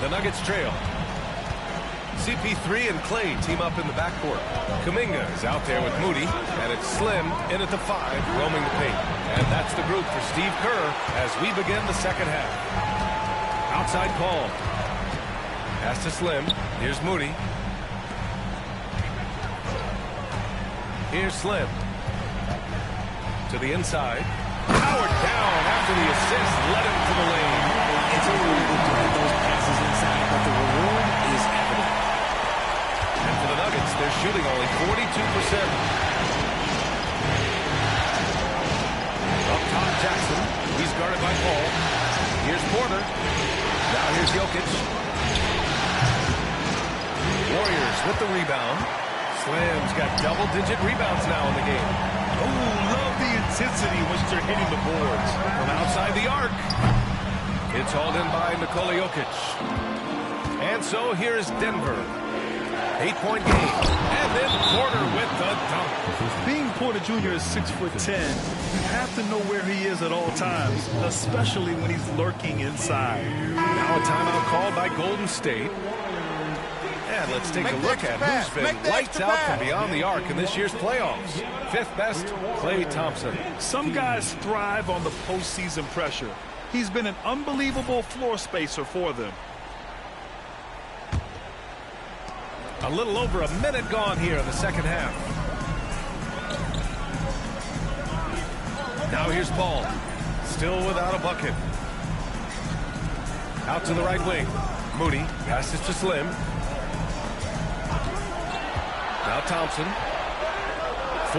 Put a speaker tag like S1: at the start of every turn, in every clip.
S1: The Nuggets trail. CP3 and Clay team up in the backcourt. Kuminga is out there with Moody, and it's Slim in at the 5, roaming the paint. And that's the group for Steve Kerr as we begin the second half. Outside call. Pass to Slim. Here's Moody. Here's Slim. To the inside. Powered down after the assist. Led him to the lane.
S2: It's a little bit to get those passes inside, but the reward is evident.
S1: And for the Nuggets, they're shooting only 42%. Up top, Jackson. He's guarded by Paul. Here's Porter. Now here's Jokic. Warriors with the rebound. Slam's got double-digit rebounds now in the game.
S3: Oh, love the intensity once they're hitting the boards.
S1: From outside the arc. It's hauled in by Nikola Jokic. And so here's Denver. 8-point game. And then Porter with the dunk.
S3: Being Porter Jr. is 6'10", you have to know where he is at all times, especially when he's lurking inside.
S1: Now a timeout called by Golden State. And let's take a look at who's been lights out from beyond the arc in this year's playoffs. 5th best, Klay Thompson.
S3: Some guys thrive on the postseason pressure. He's been an unbelievable floor spacer for them.
S1: A little over a minute gone here in the second half. Now here's Paul. Still without a bucket. Out to the right wing. Moody passes to Slim. Now Thompson.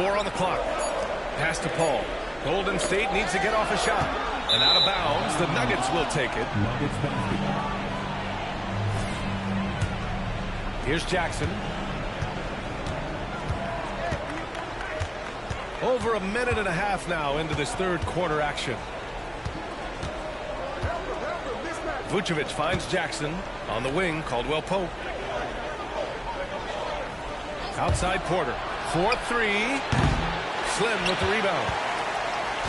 S1: 4 on the clock. Pass to Paul. Golden State needs to get off a shot. And out of bounds, the Nuggets will take it. Here's Jackson. Over a minute and a half now into this third quarter action. Vucevic finds Jackson on the wing. Caldwell Pope. Outside Porter. 4-3. Slim with the rebound.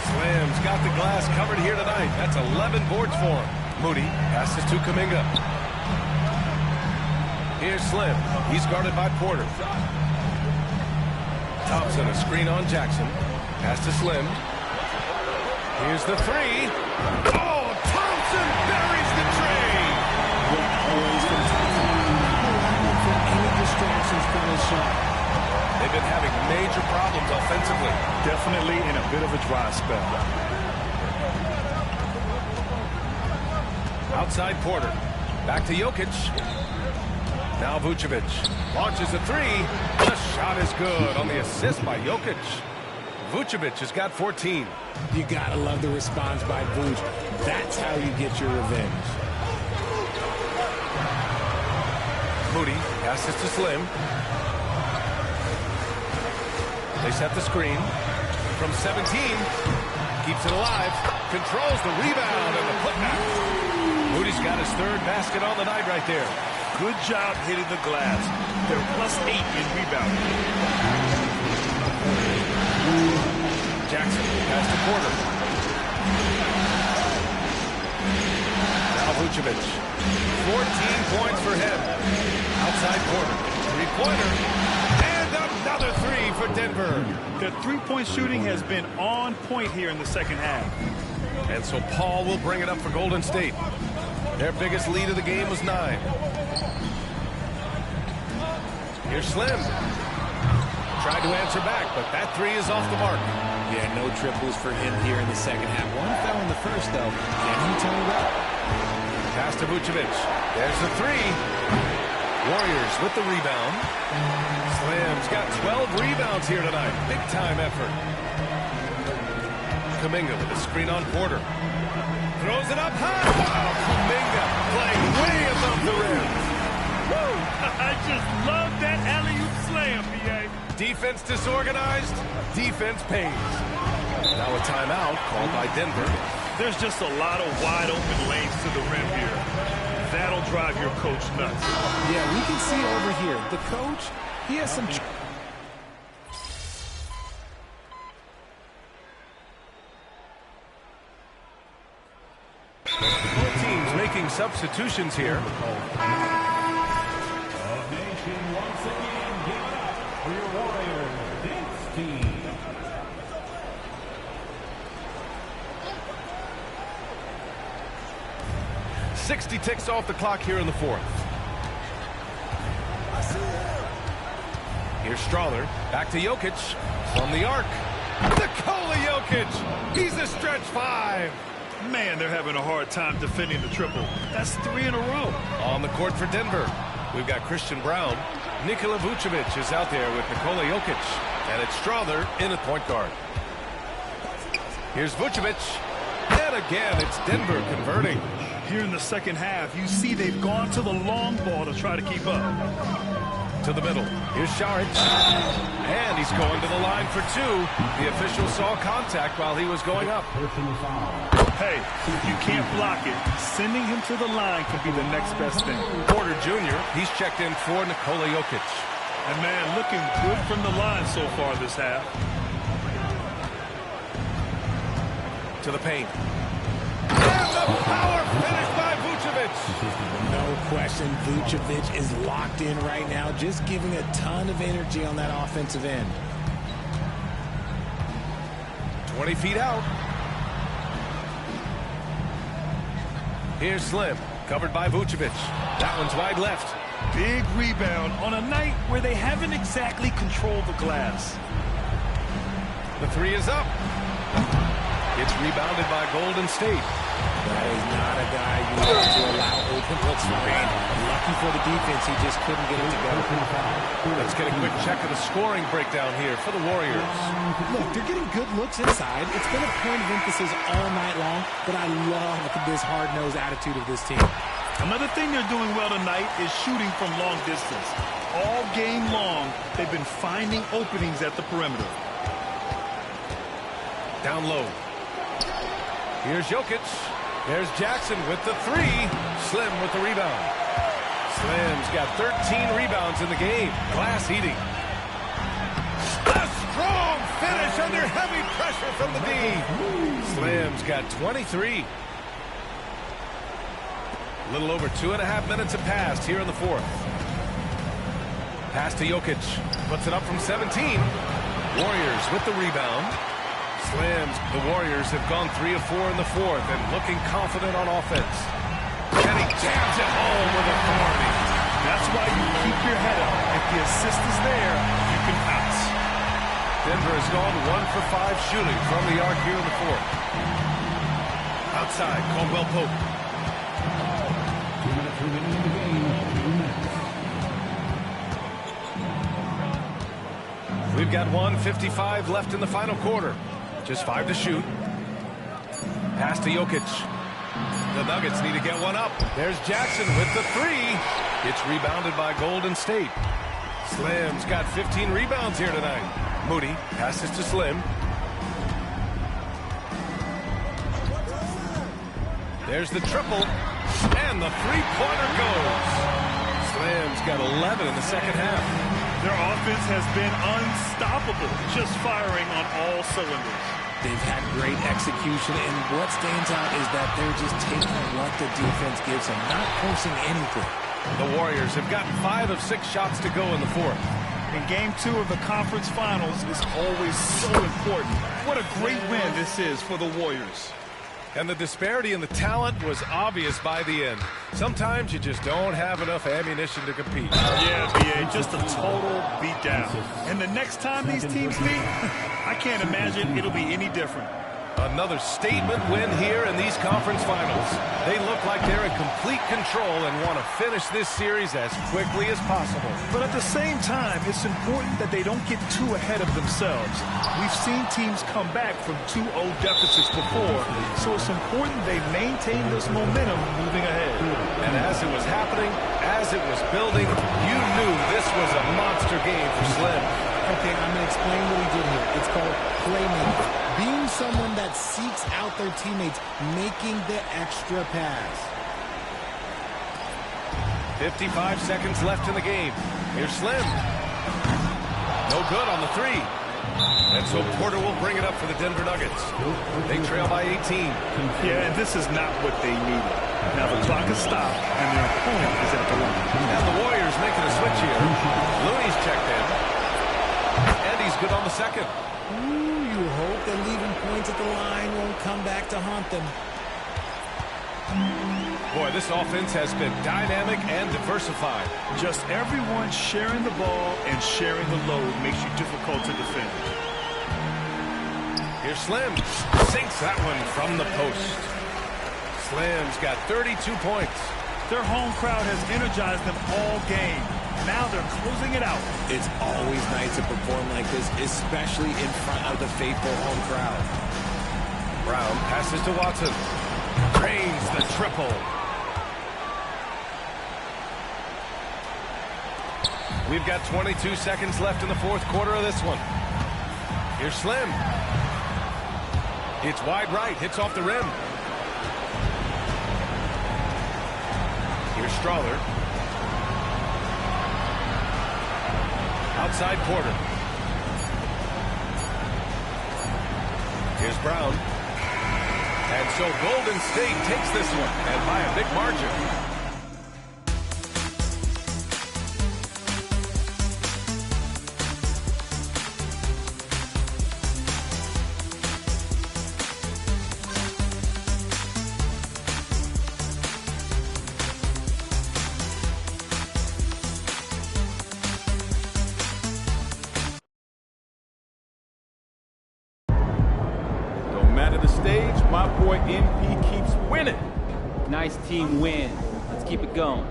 S1: Slim's got the glass covered here tonight. That's 11 boards for him. Moody passes to Kuminga. Here's Slim. He's guarded by Porter. Thompson, a screen on Jackson. Pass to Slim. Here's the 3. Oh, Thompson buries the tray.
S2: Always from Thompson. Not allowing for any distractions from his shot.
S1: They've been having major problems offensively.
S3: Definitely in a bit of a dry spell.
S1: Outside Porter. Back to Jokic. Now Vucevic launches a 3. The shot is good on the assist by Jokic. Vucevic has got 14.
S2: You gotta love the response by Vuce. That's how you get your revenge.
S1: Moody passes to Slim. They set the screen. From 17. Keeps it alive. Controls the rebound and the putback. Moody's got his 3rd basket on the night right there.
S3: Good job hitting the glass. They're +8 in rebounding.
S1: Jackson pass to Porter. Now Vucevic. 14 points for him. Outside Porter. 3-pointer. And another 3 for Denver.
S3: Their 3-point shooting has been on point here in the second half.
S1: And so Paul will bring it up for Golden State. Their biggest lead of the game was 9. Here's Slim. Tried to answer back, but that 3 is off the mark.
S2: Yeah, no triples for him here in the second half. One fell in the first, though. Can he turn it up?
S1: Pass to Vucevic. There's the 3. Warriors with the rebound. Slim's got 12 rebounds here tonight. Big-time effort. Kuminga with a screen on Porter. Throws it up high. Wow, Kuminga playing way above the rim.
S3: Woo! I just love that alley-oop slam, B.A.
S1: Defense disorganized. Defense pays. Now a timeout called by Denver.
S3: There's just a lot of wide-open lanes to the rim here. That'll drive your coach nuts.
S2: Yeah, we can see over here. The coach, he has some...
S1: Both teams make making substitutions here.
S4: Nation once again give it up for your Warriors dance team.
S1: .60 ticks off the clock here in the fourth. Here's Strother. Back to Jokic. From the arc. Nikola Jokic. He's a stretch 5.
S3: Man, they're having a hard time defending the triple. That's 3 in a row.
S1: On the court for Denver, we've got Christian Brown. Nikola Vucevic is out there with Nikola Jokic. And it's Strother in at point guard. Here's Vucevic. And again, it's Denver converting.
S3: Here in the second half, you see they've gone to the long ball to try to keep up.
S1: To the middle. Here's Saric. And he's going to the line for 2. The official saw contact while he was going up.
S3: Hey, if you can't block it, sending him to the line could be the next best thing.
S1: Porter Jr., he's checked in for Nikola Jokic.
S3: And man, looking good from the line so far this half.
S1: To the paint. And the power finish by Vucevic.
S2: No question, Vucevic is locked in right now, just giving a ton of energy on that offensive end.
S1: 20 feet out. Here's Slim, covered by Vucevic. That one's wide left.
S3: Big rebound on a night where they haven't exactly controlled the glass.
S1: The 3 is up. It's rebounded by Golden State.
S2: That is not a guy you want to allow open looks for. Lucky for the defense, he just couldn't get it to go.
S1: Let's get a quick check of the scoring breakdown here for the Warriors.
S2: Look, they're getting good looks inside. It's been a point of emphasis all night long, but I love this hard-nosed attitude of this team.
S3: Another thing they're doing well tonight is shooting from long distance. All game long, they've been finding openings at the perimeter.
S1: Down low. Here's Jokic. There's Jackson with the 3. Slim with the rebound. Slim's got 13 rebounds in the game. Glass heating. A strong finish under heavy pressure from the D. Slim's got 23. A little over 2.5 minutes have passed here in the fourth. Pass to Jokic. Puts it up from 17. Warriors with the rebound. Slams. The Warriors have gone 3 of 4 in the fourth and looking confident on offense. And he jams it home with authority.
S3: That's why you keep your head up. If the assist is there, you can pass.
S1: Denver has gone 1 for 5 shooting from the arc here in the fourth. Outside, Caldwell Pope.
S4: 2 minutes remaining in the game. 2 minutes.
S1: We've got 1:55 left in the final quarter. Just 5 to shoot. Pass to Jokic. The Nuggets need to get one up. There's Jackson with the 3. It's rebounded by Golden State. Slim's got 15 rebounds here tonight. Moody passes to Slim. There's the triple. And the three-pointer goes. Slim's got 11 in the second half.
S3: Their offense has been unstoppable, just firing on all cylinders.
S2: They've had great execution, and what stands out is that they're just taking what the defense gives them, not forcing anything.
S1: The Warriors have gotten 5 of 6 shots to go in the fourth.
S3: And Game 2 of the conference finals is always so important. What a great win this is for the Warriors.
S1: And the disparity in the talent was obvious by the end. Sometimes you just don't have enough ammunition to compete.
S3: Yeah, B.A., just a total beatdown. And the next time these teams meet, I can't imagine it'll be any different.
S1: Another statement win here in these conference finals. They look like they're in complete control and want to finish this series as quickly as possible.
S3: But at the same time, it's important that they don't get too ahead of themselves. We've seen teams come back from 2-0 deficits before, so it's important they maintain this momentum moving ahead.
S1: And as it was happening, as it was building, you knew this was a monster game for Slim.
S2: Okay, I'm going to explain what he did here. It's called playmaking. Being someone that seeks out their teammates, making the extra pass.
S1: 55 seconds left in the game. Here's Slim. No good on the 3. And so Porter will bring it up for the Denver Nuggets. They trail by 18.
S3: Yeah, and this is not what they needed. Now the clock is stopped, and their opponent is at the line.
S1: And the Warriors making a switch here. Looney's checked in. And he's good on the second.
S2: Ooh, you hope that leaving points at the line won't come back to haunt them.
S1: Boy, this offense has been dynamic and diversified.
S3: Just everyone sharing the ball and sharing the load makes you difficult to defend.
S1: Here's Slim. Sinks that one from the post. Slim's got 32 points.
S3: Their home crowd has energized them all game. Now they're closing it out.
S2: It's always nice to perform like this, especially in front of the faithful home crowd.
S1: Brown passes to Watson. Drains the triple. We've got 22 seconds left in the fourth quarter of this one. Here's Slim. It's wide right. Hits off the rim. Here's Strawler. Outside Porter. Here's Brown. And so Golden State takes this one, and by a big margin.
S5: Stage, my boy MP keeps winning.
S6: Nice team win. Let's keep it going.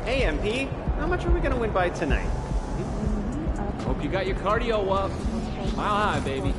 S7: Hey, MP, how much are we gonna win by tonight?
S6: Hope you got your cardio up. Mile high, baby.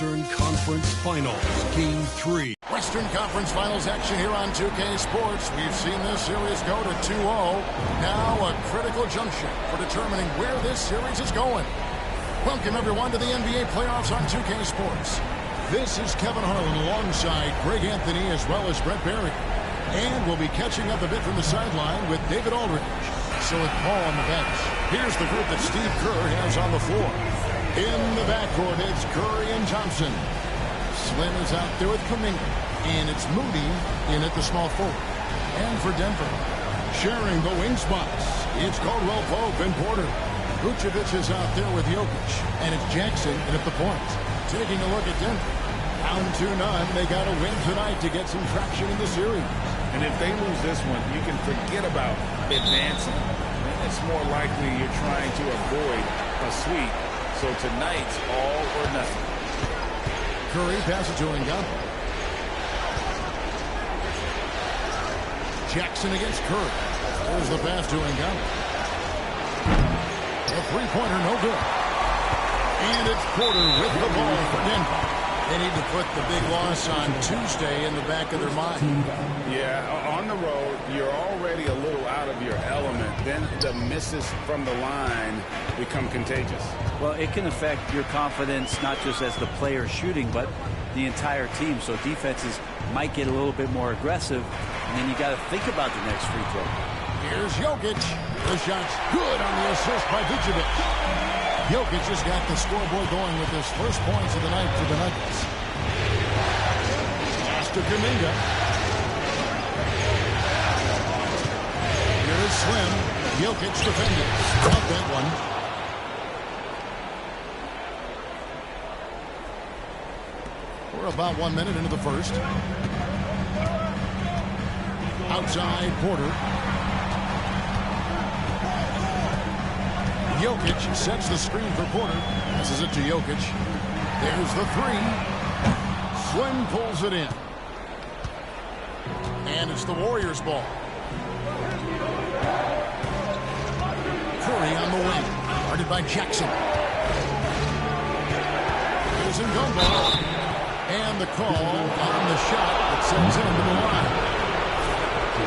S8: Western Conference Finals, Game 3.
S9: Western Conference Finals action here on 2K Sports. We've seen this series go to 2-0. Now a critical junction for determining where this series is going. Welcome, everyone, to the NBA playoffs on 2K Sports. This is Kevin Harlan alongside Greg Anthony as well as Brett Barry. And we'll be catching up a bit from the sideline with David Aldridge. So with Paul on the bench, here's the group that Steve Kerr has on the floor. In the backcourt, it's Curry and Thompson. Slim is out there with Kuminga. And it's Moody in at the small forward. And for Denver, sharing the wing spots, it's Caldwell Pope and Porter. Vucevic is out there with Jokic. And it's Jackson in at the point. Taking a look at Denver. Down 2-0. They got to win tonight to get some traction in the series.
S5: And if they lose this one, you can forget about advancing. It's more likely you're trying to avoid a sweep. So tonight's all or nothing.
S9: Curry passes to Ngamba. Jackson against Curry. There's the pass to Ngamba. A three-pointer, no good. And it's Porter with the ball for Denver. They need to put the big loss on Tuesday in the back of their mind.
S5: Yeah, on the road, you're already a little out of your element. Then the misses from the line become contagious.
S10: Well, it can affect your confidence, not just as the player shooting, but the entire team. So defenses might get a little bit more aggressive, and then you got to think about the next free throw.
S9: Here's Jokic. The shot's good on the assist by Vucevic. Jokic just got the scoreboard going with his first points of the night for the Nuggets. Pass to Kuminga. Here is Slim. Jokic defending. Dropped that one. We're about 1 minute into the first. Outside, Porter. Jokic sets the screen for Porter. Passes it to Jokic. There's the three. Slim pulls it in. And it's the Warriors' ball. Curry on the wing. Guarded by Jackson. Here's Ngamba. And the call on the shot that sends him to the line.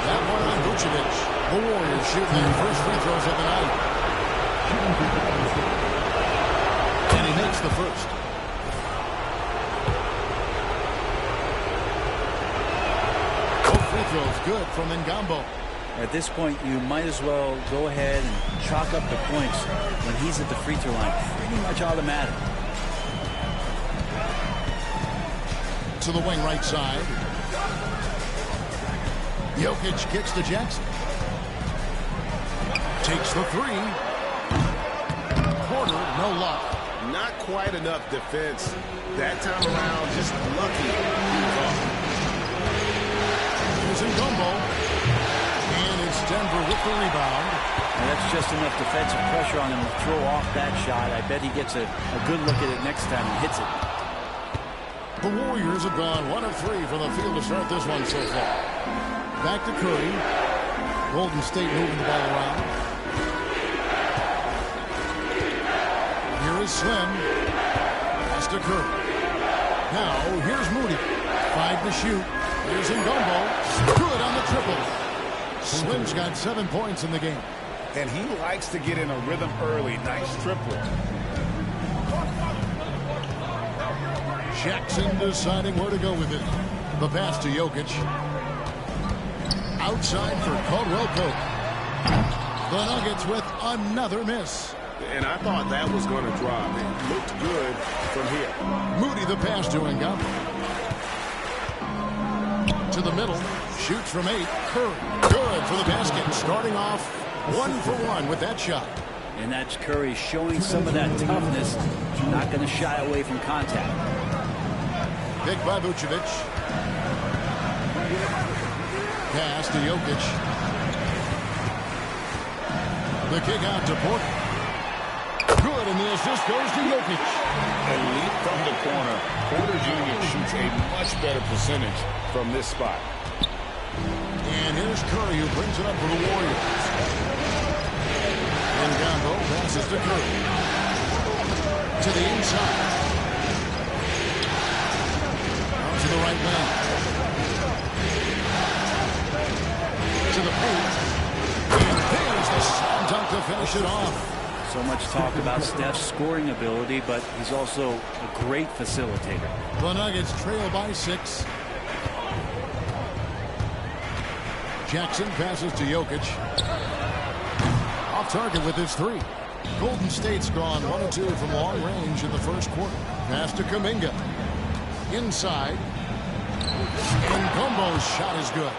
S9: That one on Vucevic. The Warriors shoot their first free throws of the night. And he makes the first. Both free throws good from Ngamba.
S10: At this point, you might as well go ahead and chalk up the points when he's at the free throw line. Pretty much automatic.
S9: To the wing right side. Jokic kicks to Jackson. Takes the three. Porter, no luck.
S1: Not quite enough defense. That time around, just lucky.
S9: Here's Ngamba. And it's Denver with the rebound.
S10: And that's just enough defensive pressure on him to throw off that shot. I bet he gets a good look at it next time and hits it.
S9: The Warriors have gone 1 of 3 from the field to start this one so far. Back to Curry. Golden State moving the ball around. Here is Slim. Pass to Curry. Now, here's Moody. 5 to shoot. Here's Ngamba. Good on the triple. Slim's got 7 points in the game.
S5: And he likes to get in a rhythm early. Nice triple.
S9: Jackson deciding where to go with it. The pass to Jokic. Outside for Caldwell Pope. The Nuggets with another miss.
S1: And I thought that was going to drop. It looked good from here.
S9: Moody the pass to Ngamba. To the middle. Shoots from 8. Curry. Good for the basket. Starting off 1 for 1 with that shot.
S10: And that's Curry showing some of that toughness. Not going to shy away from contact.
S9: Pick by Vucevic. Pass to Jokic. The kick out to Porter. Good, and the assist goes to Jokic.
S5: A leap from the corner. Porter Jr. shoots a much better percentage from this spot.
S9: And here's Curry who brings it up for the Warriors. Ngamba passes to Curry. To the inside. right wing. To the paint. And there's the slam dunk to finish it off.
S10: So much talk about Steph's scoring ability, but he's also a great facilitator.
S9: The Nuggets trail by 6. Jackson passes to Jokic. Off target with his 3. Golden State's gone 1 of 2 from long range in the first quarter. Pass to Kuminga. Inside. And Gumbo's shot is good.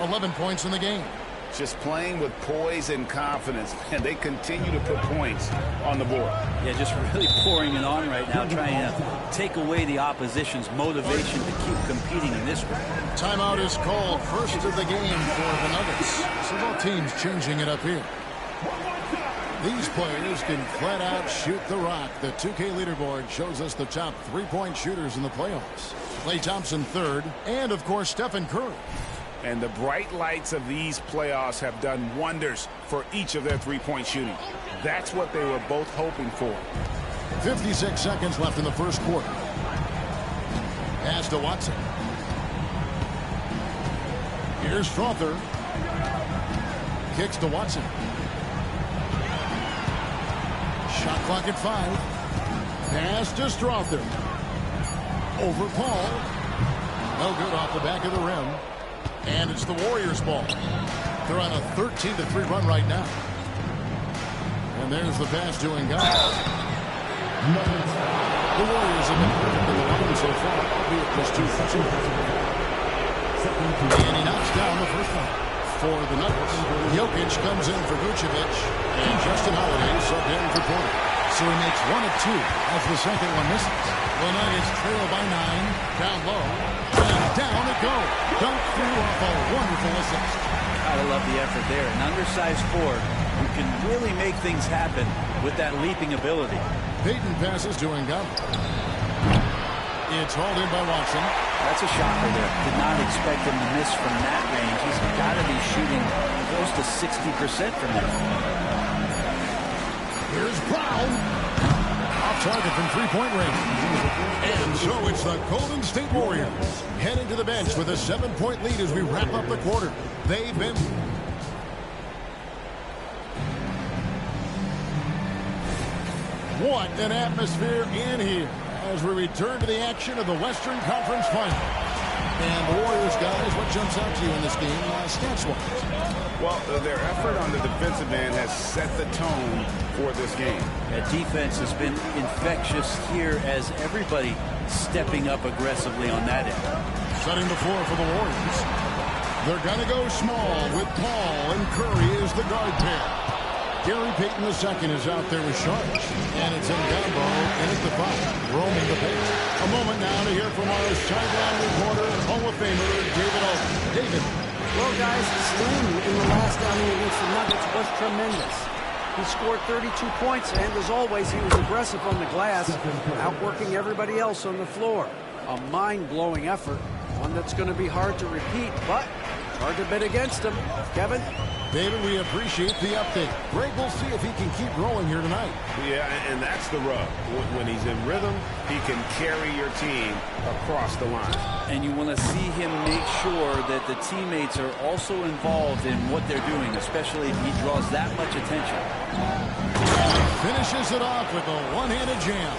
S9: 11 points in the game.
S5: Just playing with poise and confidence, and they continue to put points on the board.
S10: Yeah, just really pouring it on right now, trying to take away the opposition's motivation to keep competing in this one.
S9: Timeout is called, first of the game for the Nuggets. So both teams changing it up here. These players can flat out shoot the rock. The 2K leaderboard shows us the top 3-point shooters in the playoffs. Klay Thompson third, and of course Stephen Curry.
S5: And the bright lights of these playoffs have done wonders for each of their 3-point shooting. That's what they were both hoping for.
S9: 56 seconds left in the first quarter. Pass to Watson. Here's Strother. Kicks to Watson. Shot clock at 5. Pass to Strother. Over Paul. No good off the back of the rim. And it's the Warriors' ball. They're on a 13-3 run right now. And there's the pass to Ngata. The Warriors have been perfect in the line so far, albeit just 2 touchdowns. And he knocks down the first one for the Nuggets. Jokic comes in for Vucevic, and Justin Holiday subbed in for Porter. So he makes 1 of 2 as the second one misses. The Nuggets trail by 9, down low, and down it goes. Dunk through off a wonderful assist.
S10: Gotta love the effort there. An undersized forward who can really make things happen with that leaping ability.
S9: Payton passes to Ngata. It's hauled in by Watson.
S10: That's a shocker there. Did not expect him to miss from that range. He's got to be shooting close to 60% from there.
S9: Here's Brown. Off target from 3-point range. And so it's the Golden State Warriors heading to the bench with a 7-point lead as we wrap up the quarter. They've been... What an atmosphere in here as we return to the action of the Western Conference Final. And the Warriors, guys, what jumps out to you in this game, stats-wise?
S5: Well, their effort on the defensive end has set the tone for this game.
S10: That defense has been infectious here as everybody stepping up aggressively on that end.
S9: Setting the floor for the Warriors. They're going to go small with Paul and Curry as the guard pair. Gary Payton II is out there with Sharp. And it's Ngata in at the 5, roaming the paint. A moment now to hear from our sideline reporter, Hall of Famer David Aldridge. David.
S11: Well, guys, Slim in the last outing against the Nuggets was tremendous. He scored 32 points, and as always, he was aggressive on the glass, outworking everybody else on the floor. A mind-blowing effort, one that's going to be hard to repeat, but hard to bet against him. Kevin?
S9: David, we appreciate the update. Greg, we'll see if he can keep rolling here tonight.
S5: Yeah, and that's the rub. When he's in rhythm, he can carry your team across the line.
S10: And you want to see him make sure that the teammates are also involved in what they're doing, especially if he draws that much attention.
S9: Finishes it off with a one-handed jam.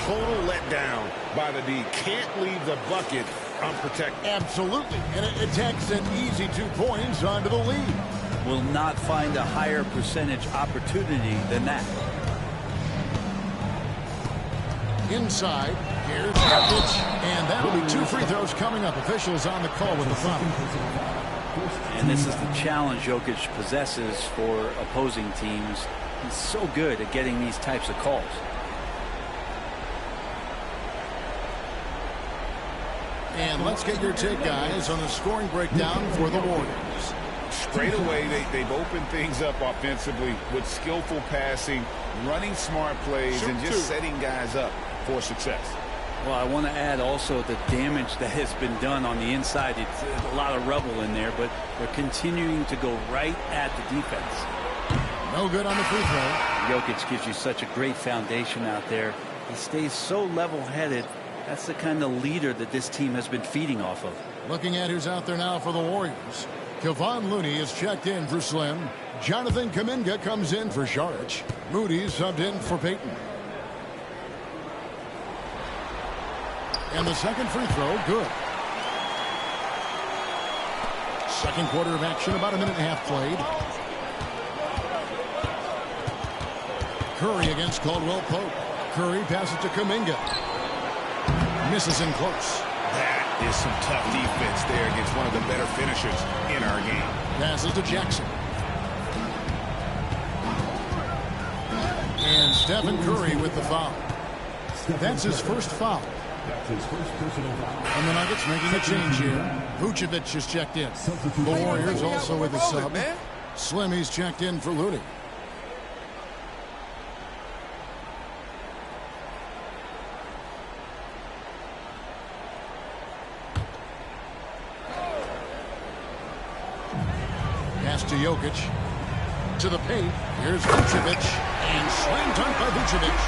S5: Total letdown by the D. Can't leave the bucket unprotected.
S9: Absolutely. And it takes an easy 2 points onto the lead.
S10: Will not find a higher percentage opportunity than that.
S9: Inside, here's Jokic, and that'll be 2 free throws coming up. Officials on the call with the foul.
S10: And this is the challenge Jokic possesses for opposing teams. He's so good at getting these types of calls.
S9: And let's get your take, guys, on the scoring breakdown for the Warriors.
S5: Straight away, they've opened things up offensively with skillful passing, running smart plays, and just setting guys up for success.
S10: Well, I want to add also the damage that has been done on the inside. It's a lot of rubble in there, but they're continuing to go right at the defense.
S9: No good on the free throw.
S10: Jokic gives you such a great foundation out there. He stays so level-headed, That's the kind of leader that this team has been feeding off of.
S9: Looking at who's out there now for the Warriors. Kevon Looney is checked in for Slim. Jonathan Kuminga comes in for Saric. Moody subbed in for Payton. And the second free throw, good. Second quarter of action, about a minute and a half played. Curry against Caldwell Pope. Curry passes to Kuminga. Misses in close.
S5: That is some tough defense there against one of the better finishers in our game.
S9: Passes to Jackson. And Stephen Curry with the foul. That's his first foul. And the Nuggets making a change here. Vucevic is checked in. The Warriors also with a sub. Slimmy's checked in for Looney. Pass to Jokic. To the paint. Here's Vucevic. And slam dunk by Vucevic.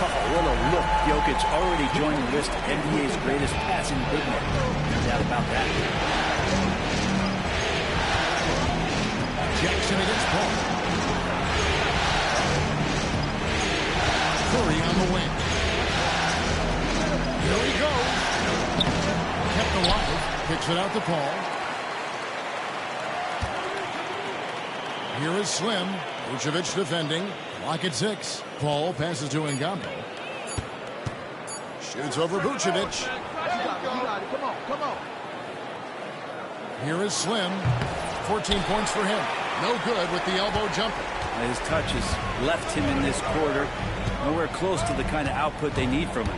S10: Oh, what a look. Jokic already joined the list of NBA's greatest passing big men. No doubt about that.
S9: Jackson against Paul. Curry on the wing. Here he goes. Kept alive. Kicks it out to Paul. Here is Slim. Vucevic defending. Lock at 6. Paul passes to Ngambo. Shoots over Vucevic.
S4: Come on.
S9: Here is Slim. 14 points for him. No good with the elbow jumper.
S10: His touch has left him in this quarter. Nowhere close to the kind of output they need from him.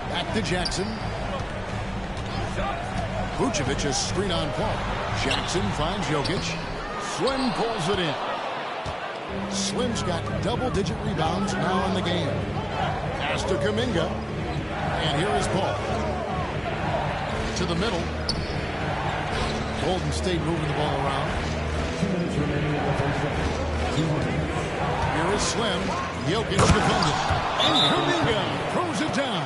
S9: Back to Jackson. Vucevic is screen on Paul. Jackson finds Jokic. Slim pulls it in. Slim's got double-digit rebounds now in the game. Pass to Kuminga. And here is Paul. To the middle. Golden State moving the ball around. Here is Slim. Jokic defending. And Kuminga throws it down.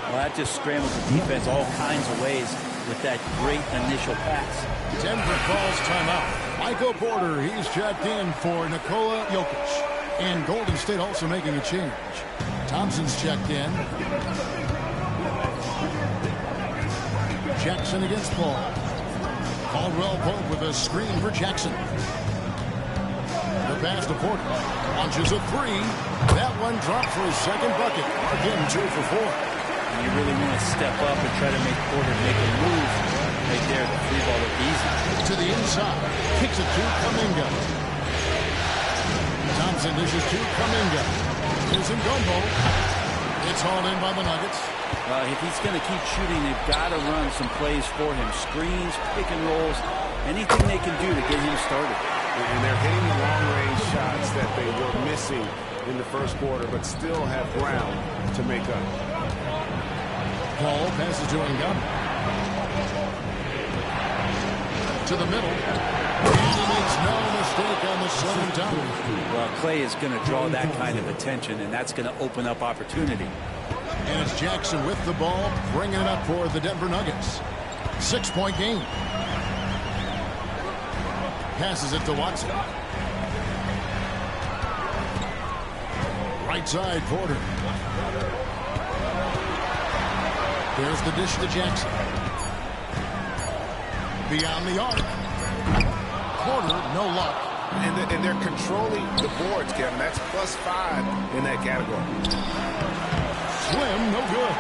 S10: Well, that just scrambles the defense all kinds of ways with that great initial pass.
S9: Denver calls timeout. Michael Porter, he's checked in for Nikola Jokic. And Golden State also making a change. Thompson's checked in. Jackson against Paul. Caldwell Pope with a screen for Jackson. The pass to Porter. Launches a 3. That one dropped for his second bucket. Again, 2 for 4.
S10: And you really want to step up and try to make Porter make a move. Right there, the free ball looked easy.
S9: To the inside. Kicks it to Kuminga. Thompson dishes to Kuminga. Here's Ngombo. It's hauled in by the Nuggets.
S10: If he's going to keep shooting, they've got to run some plays for him. Screens, pick and rolls, anything they can do to get him started.
S5: And they're hitting the long-range shots that they were missing in the first quarter, but still have ground to make up.
S9: Paul passes to Ngambo. To the middle. And he makes no mistake on the slam dunk.
S10: Well, Clay is going to draw that kind of attention, and that's going to open up opportunity.
S9: And it's Jackson with the ball, bringing it up for the Denver Nuggets. 6-point game. Passes it to Watson. Right side, Porter. There's the dish to Jackson. Beyond the arc. Porter, no luck.
S5: And they're controlling the boards, Kevin. That's +5 in that category.
S9: Slim, no good.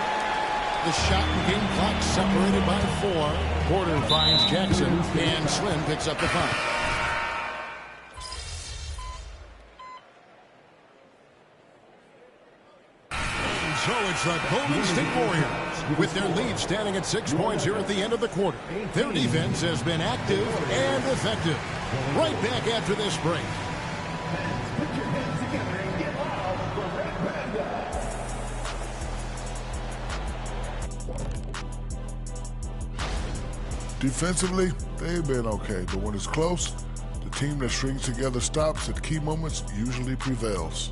S9: The shot and game clock separated by 4. Porter finds Jackson, and Slim picks up the foul. And so it's the Golden State Warriors with their lead standing at 6 points here at the end of the quarter. Their defense has been active and effective. Right back after this break.
S12: Defensively, they've been okay, but when it's close, the team that strings together stops at key moments usually prevails.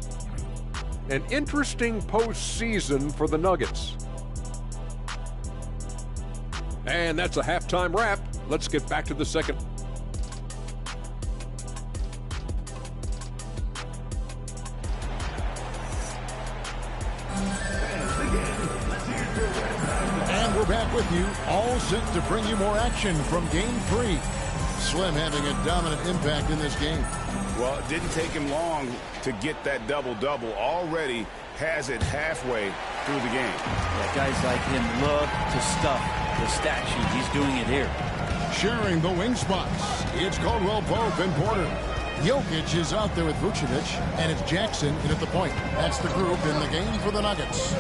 S13: An interesting postseason for the Nuggets. And that's a halftime wrap. Let's get back to the second.
S9: And we're back with you, all set to bring you more action from Game 3. Slim having a dominant impact in this game.
S5: Well, it didn't take him long to get that double-double. Already has it halfway through the game.
S10: Yeah, guys like him love to stuff the stat sheet. He's doing it here.
S9: Sharing the wing spots, it's Caldwell Pope and Porter. Jokic is out there with Vucevic, and it's Jackson in at the point. That's the group in the game for the Nuggets.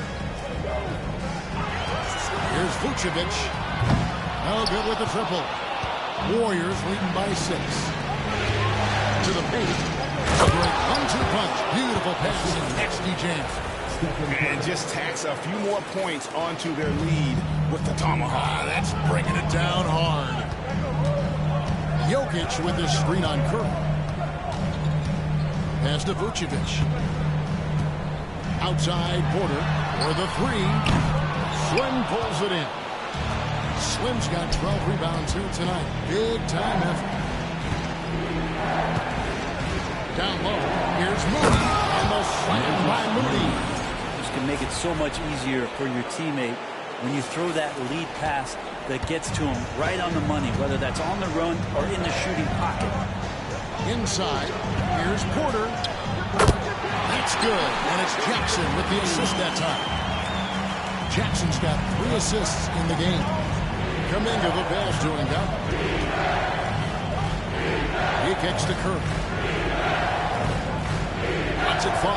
S9: Here's Vucevic. No good with the triple. Warriors leading by 6. To the paint. A great 1-2 punch. Beautiful pass and nasty jam.
S5: And just tacks a few more points onto their lead with the tomahawk.
S9: That's bringing it down hard. Jokic with his screen on Curry. Pass to Vucevic. Outside Porter for the 3. Slim pulls it in. Slim's got 12 rebounds here tonight. Big time effort. Down low, here's Moody, and the slam by Moody.
S10: This can make it so much easier for your teammate when you throw that lead pass that gets to him right on the money, whether that's on the run or in the shooting pocket.
S9: Inside, here's Porter. That's good, and it's Jackson with the assist that time. Jackson's got 3 assists in the game. Kuminga the pass to him. He kicks to Curry. That's at 5.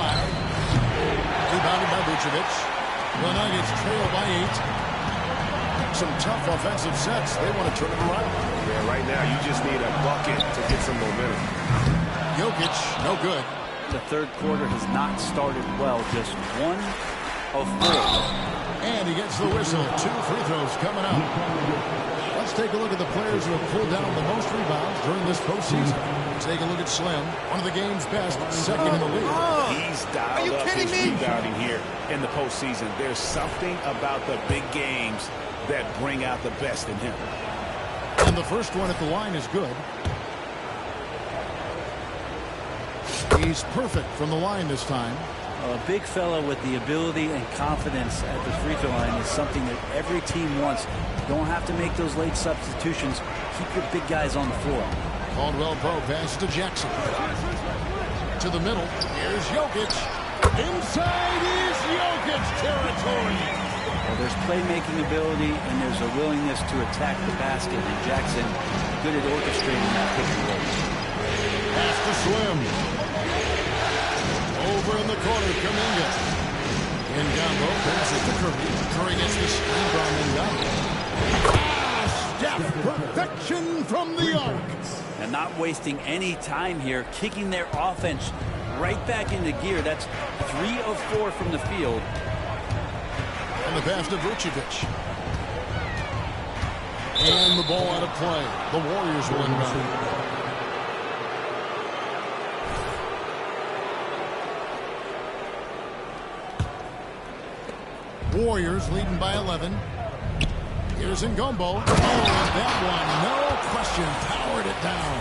S9: Rebounded by Vucevic. The Nuggets trail by 8. Some tough offensive sets. They want to turn it around.
S5: Yeah, right now you just need a bucket to get some momentum.
S9: Jokic, no good.
S10: The third quarter has not started well. Just 1 of 4.
S9: And he gets the whistle. 2 free throws coming up. Let's take a look at the players who have pulled down the most rebounds during this postseason. Take a look at Slim, one of the game's best, second in the league.
S5: He's dialed up his rebounding here in the postseason. There's something about the big games that bring out the best in him.
S9: And the first one at the line is good. He's perfect from the line this time.
S10: A big fella with the ability and confidence at the free throw line is something that every team wants. You don't have to make those late substitutions. Keep your big guys on the floor.
S9: Caldwell Pope passes to Jackson. To the middle. Here's Jokic. Inside is Jokic territory.
S10: Well, there's playmaking ability and there's a willingness to attack the basket. And Jackson, good at orchestrating that pick and roll.
S9: Pass to Slim. Over in the corner, Kuminga. Ngambo passes to Curry. Curry gets the screen from Ngambo. Step perfection from the arc.
S10: And not wasting any time here, kicking their offense right back into gear. That's 3 of 4 from the field.
S9: And the pass to Vucevic. And the ball out of play. The Warriors will inbound. Warriors leading by 11. Here's Ngombo. Oh, and that one, no question, powered it down.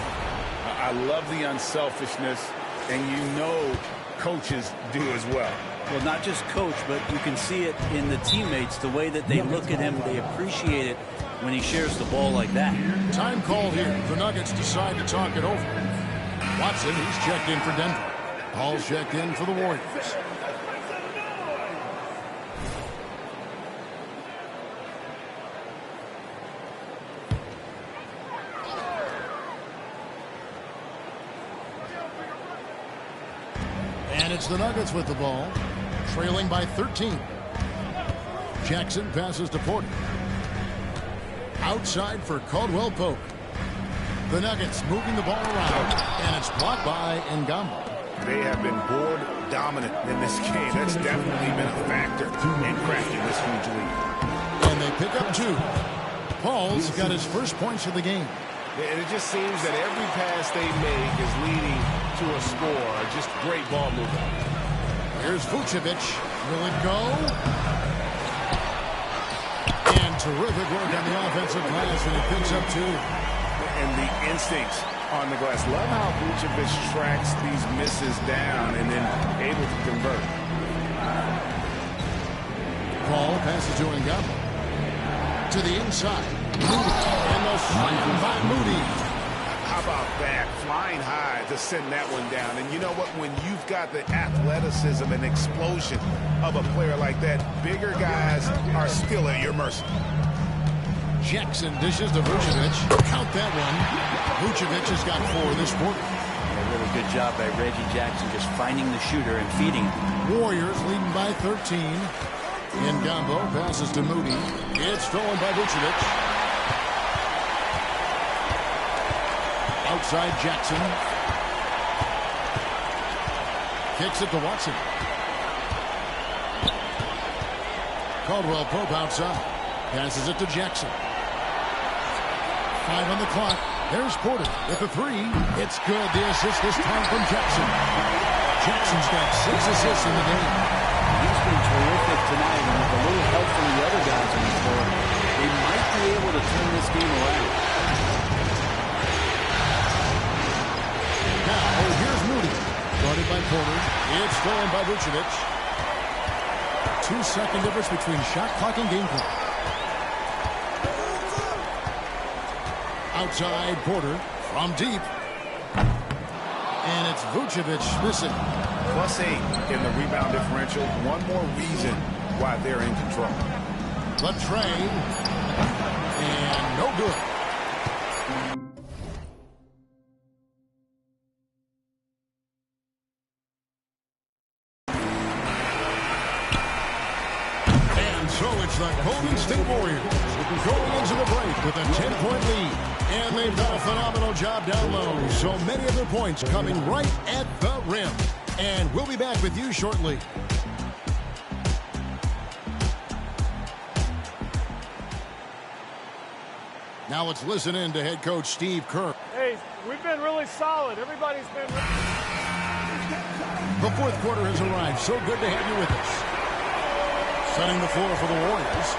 S5: I love the unselfishness, and you know coaches do as well.
S10: Well, not just coach, but you can see it in the teammates, the way that they look at him. They appreciate it when he shares the ball like that.
S9: Time called here. The Nuggets decide to talk it over. Watson, he's checked in for Denver. Paul's checked in for the Warriors. And it's the Nuggets with the ball, trailing by 13. Jackson passes to Porter. Outside for Caldwell Pope. The Nuggets moving the ball around, and it's blocked by Ngambo.
S5: They have been board dominant in this game. That's definitely been a factor in cracking this huge lead.
S9: And they pick up 2. Paul's got his first points of the game.
S1: And it just seems that every pass they make is leading to a score. Just great ball movement.
S9: Here's Vucevic. Will it go? And terrific work on the offensive glass, and he picks up 2.
S5: And the instincts on the glass. Love how Vucevic tracks these misses down and then able to convert.
S9: Paul passes to Ngamba. To the inside. Moody. And the slam by Moody.
S5: How about that? Flying high to send that one down. And you know what? When you've got the athleticism and explosion of a player like that, bigger guys are still at your mercy.
S9: Jackson dishes to Vucevic. Count that one. Vucevic has got 4 this quarter.
S10: A really good job by Reggie Jackson just finding the shooter and feeding him.
S9: Warriors leading by 13. Ngamba passes to Moody. It's stolen by Vucevic. Outside Jackson. Kicks it to Watson. Caldwell Pope outside. Passes it to Jackson. 5 on the clock. There's Porter with the 3. It's good. The assist this time from Jackson. Jackson's got 6 assists in the game.
S10: He's been terrific tonight, and with a little help from the other guys on the floor, they might be able to turn this game around.
S9: Now, here's Moody. Guarded by Porter. It's stolen by Vucevic. 2-second difference between shot clock and game clock. Outside Porter from deep. And it's Vucevic missing.
S5: +8 in the rebound differential. One more reason why they're in control.
S9: The trade. And no good. And so it's the Golden State Warriors going into the break with a 10-point lead. And they've done a phenomenal job down low. So many of their points coming right at the rim. And we'll be back with you shortly. Now let's listen in to head coach Steve Kerr.
S14: Hey, we've been really solid. Everybody's been...
S9: The fourth quarter has arrived. So good to have you with us. Setting the floor for the Warriors.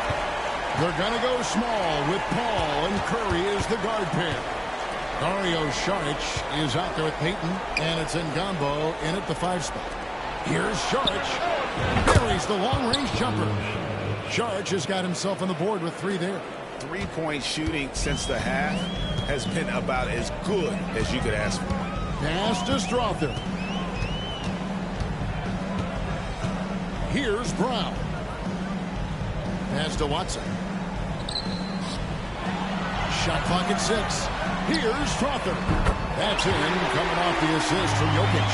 S9: They're going to go small with Paul and Curry as the guard pair. Dario Saric is out there with Peyton, and it's Ngamba in at the 5 spot. Here's Saric. Buries the long-range jumper. Saric has got himself on the board with 3 there.
S5: 3-point shooting since the half has been about as good as you could ask for.
S9: Pass to Strother. Here's Brown. Pass to Watson. Shot clock at 6. Here's Strother. That's in, coming off the assist from Jokic.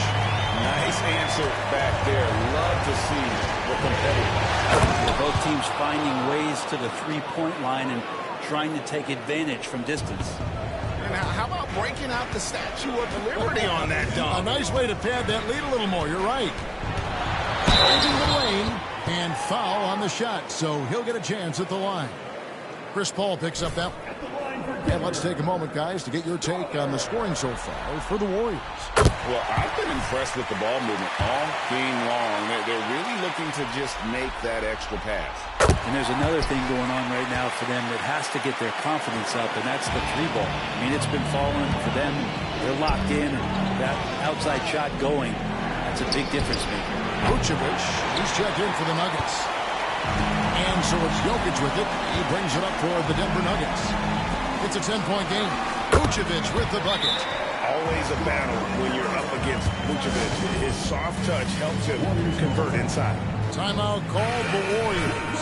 S5: Nice answer back there. Love to see the competitive.
S10: Both teams finding ways to the 3-point line and trying to take advantage from distance.
S5: And how about breaking out the Statue of Liberty on that dunk?
S9: A nice way to pad that lead a little more. You're right. Into the lane and foul on the shot, so he'll get a chance at the line. Chris Paul picks up that one. And let's take a moment, guys, to get your take on the scoring so far for the Warriors.
S5: Well, I've been impressed with the ball movement all game long. They're really looking to just make that extra pass.
S10: And there's another thing going on right now for them that has to get their confidence up, and that's the 3 ball. I mean, it's been falling for them. They're locked in. That outside shot going, that's a big difference maker.
S9: Vucevic, he's checked in for the Nuggets. And so it's Jokic with it. He brings it up for the Denver Nuggets. It's a 10-point game. Vucevic with the bucket.
S5: Always a battle when you're up against Vucevic. His soft touch helps him convert inside.
S9: Timeout called the Warriors.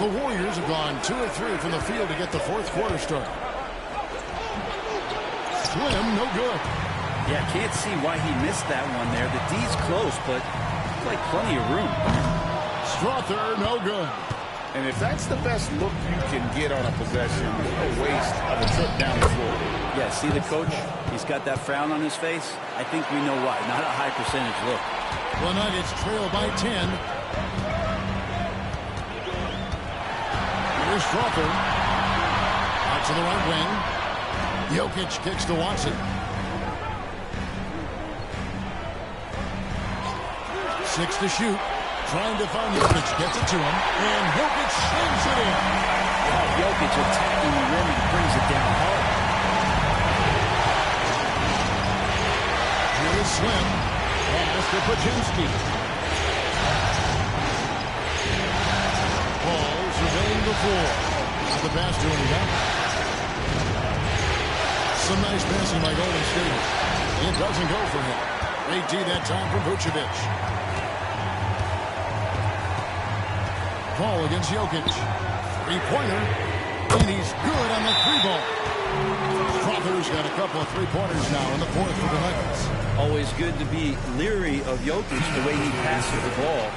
S9: The Warriors have gone 2 of 3 from the field to get the fourth quarter started. Slim, no good.
S10: Yeah, can't see why he missed that one there. The D's close, but like plenty of room.
S9: Strother, no good.
S5: And if that's the best look you can get on a possession, a waste of a trip down the floor.
S10: Yeah, see the coach? He's got that frown on his face. I think we know why. Not a high percentage look.
S9: The Nuggets trail by 10. Here's Strother. Out to the right wing. Jokic kicks to Watson. 6 to shoot. Trying to find Jokic. Gets it to him. And Jokic slings it in.
S10: Yeah, Jokic attacking the rim and brings it down hard.
S9: Here is Slim. And Mr. Pajinski. Ball surveying the floor. Not the pass to him again. Some nice passing by Golden State. It doesn't go for him. 18 that time from Vucevic. Ball against Jokic. Three-pointer. And he's good on the three ball. Crawford's got a couple of three-pointers now in the fourth for the Nuggets.
S10: Always good to be leery of Jokic the way he passes the ball.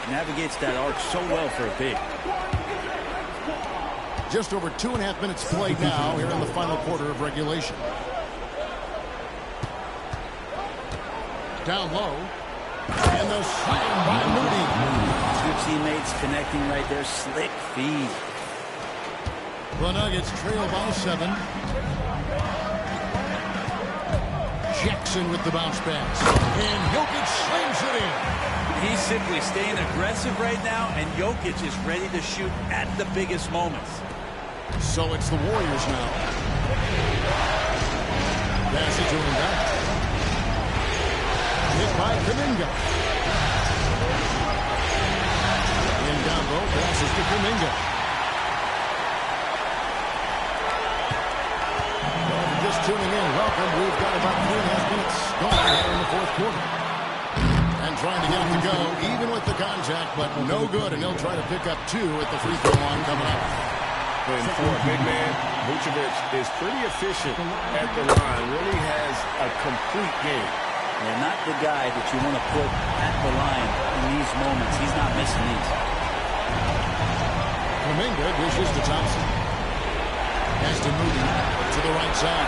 S10: Navigates that arc so well for a big.
S9: Just over 2.5 minutes played now here in the final quarter of regulation. Down low. And the slam by Moody.
S10: Two teammates connecting right there. Slick feed.
S9: The Nuggets trail by 7. Jackson with the bounce pass. And Jokic slings it in.
S10: He's simply staying aggressive right now, and Jokic is ready to shoot at the biggest moments.
S9: So it's the Warriors now. Pass it to him back. Hit by Kuminga. Ngambo passes to Kuminga. Just tuning in, welcome. We've got about 3.5 minutes gone here in the fourth quarter. And trying to get it to go, even with the contact, but no good. And he'll try to pick up 2 at the free throw line coming up.
S5: And for a big man, Vucevic is pretty efficient at the line. Really has a complete game.
S10: Yeah, not the guy that you want to put at the line in these moments. He's not missing these.
S9: Kuminga dishes to Thompson. Has to move to the right side.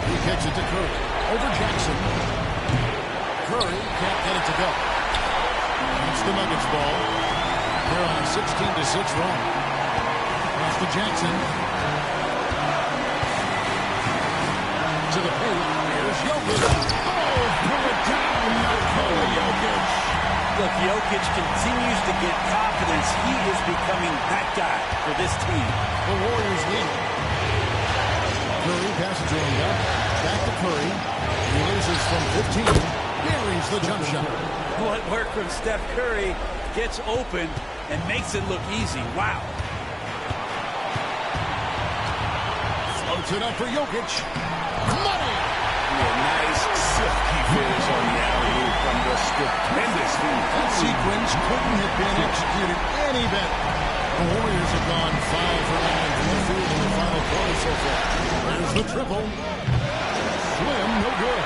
S9: He kicks it to Curry. Over Jackson. Curry can't get it to go. It's the Nuggets ball. They're on a 16-6 run. Pass to Jackson. To the paint. Here's Jokic. Oh, pull it down. Nikola Jokic.
S10: Look, Jokic continues to get confidence. He is becoming that guy for this team.
S9: The Warriors lead. Curry passes to him back to Curry. He loses from 15. Buries the jump shot.
S10: What work from Steph Curry gets open and makes it look easy. Wow.
S9: Floats it up for Jokic. Money!
S5: Nice, silky finish on the alley-oop from the stupendous feed.
S9: That sequence couldn't have been executed any better. The Warriors have gone 5 for 9 from the field in the final quarter so far. There's the triple. Slim, no good.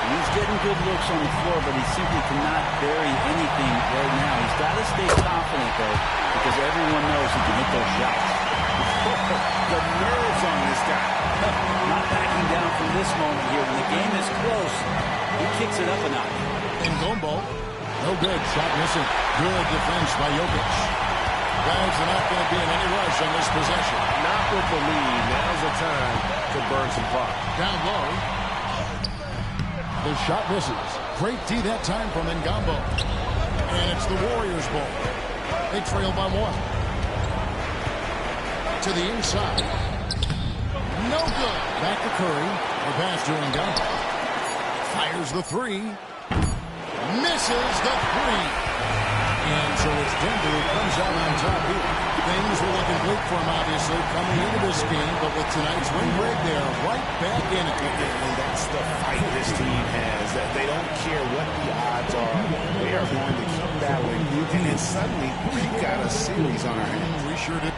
S10: He's getting good looks on the floor, but he simply cannot bury anything right now. He's got to stay confident, though, because everyone knows he can hit those shots.
S5: The nerves on this guy.
S10: Not backing down from this moment here. When the game is close, he kicks it up a notch.
S9: And Gombo, no good. Shot missing. Good defense by Jokic. Guys are not going to be in any rush on this possession.
S5: Not with the lead. Now's the time to burn some clock.
S9: Down low. The shot misses. Great D that time from Ngambo. And it's the Warriors' ball. They trail by 1. To the inside. No good. Back to Curry. The pass to Ngambo. Fires the 3. Misses the 3. And so it's Denver who comes out on top here. Things were looking bleak for him, obviously, coming into this game. But with tonight's win break, they're right back in it.
S5: And that's the fight this team has. That they don't care what the odds are. They are going to keep battling. And then suddenly, we've got a series on our hands.
S9: We sure did.